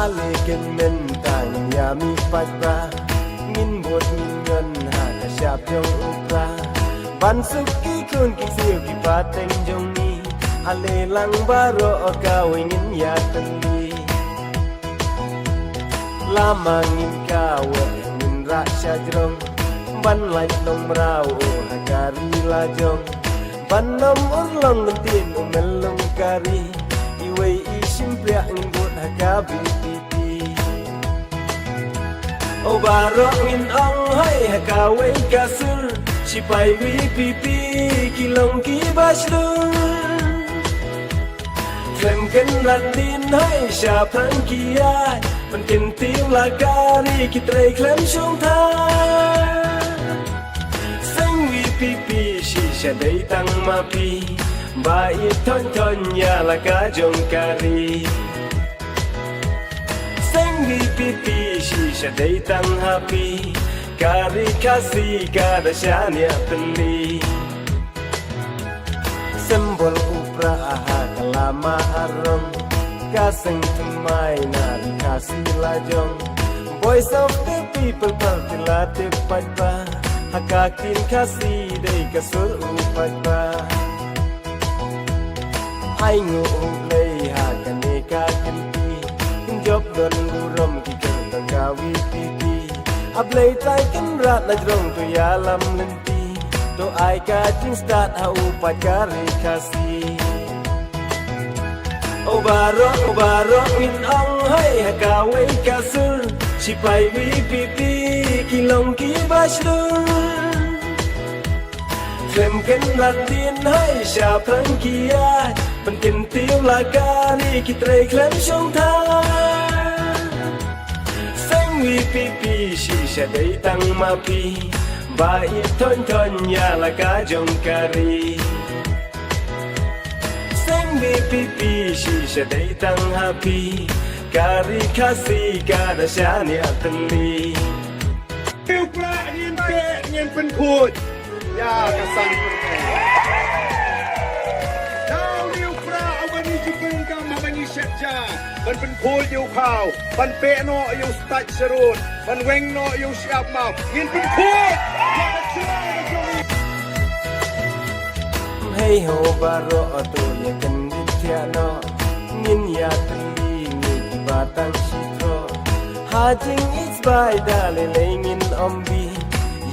Alikin mentang yami patra Ngin bột ngin ngân hạ cả sạp trong upra Ban suk ki kun ki siêu ki pateng jong ni Ale lang baro kawe ngin ya tali Lama ngin kawe ngin rasya jrong Ban lai long rau hakari lajong Ban nom urlong ngentin umelong kari Iwe isim priak ngbut hakabi pipi O barok ngin ong hai hakawe kasur Sipai wi pipi kilong ki baslur Klem ken landin hai syapang kiai Penkin tim lakari kitrei klem syong tha Seng wi pipi shisha day tang mapi Bai thon thon ya laka jong kari Seng wi pipi shisha day tang happy Kari kasih kada syania teli Sembol upra aha kalama arong Kaseng temai nari kasih lajong Voice of the people partilatif padba Hakakin kasih day kasur upat ba Ai ngu ulay hakane kakinti Job don burom kikan tangkawi pipi Ablay tay kan rat na drong to yalam nanti To ay ka jing start ha upat kari kasih O barok min ong hai hakawe kasur Sipai wi pipi kilong ki baslur Klem ken latin hai syapang kiai Penkin tiup lakari kitrei klem syong tha Seng wi pipi shisha day tang mapi Bai thon thon ya laka jong kari Seng wi pipi shisha day tang happy Kari kasih kada syania teli Liu pra ngin pe ngin pen khut Ya kasang Dao liu pra awani jipeng ka mabani setja Ban pen khut yu khao Ban pe no yu stat serut Ban weng no yu siap mau Ngin pen khut Ya kasang Hey ho baro to ya kan dithiano Ngin ya teli ngin batang shitro Hajing is by dale lengin ombi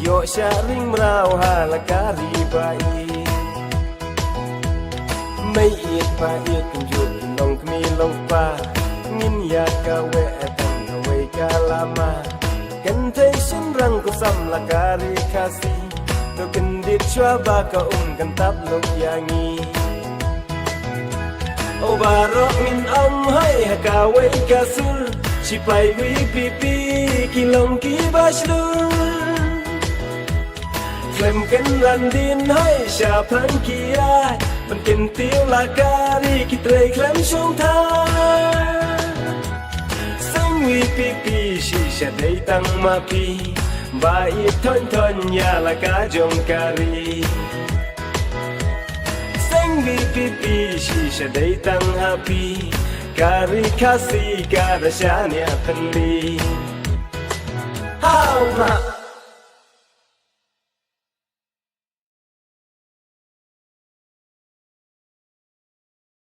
Yo sharing mrau halakari bai May it pa it kunjut long kmi long pa Ngin ya kawe etang kawe kalama Kan thay sim rang ko sam lakari kasi To kendit chwa ba ka kan tap lok yangi O barok min om hai hakawe kasur Sipai wi pipi kilong ki baslur Klem ken landin hai syapang kiai Penkin tiup lakari kitrei klem syong tha Seng wi pipi shisha day tang mapi Bai thon thon ya laka jong kari Seng wi pipi shisha day tang happy Kari kasih kada syania teli How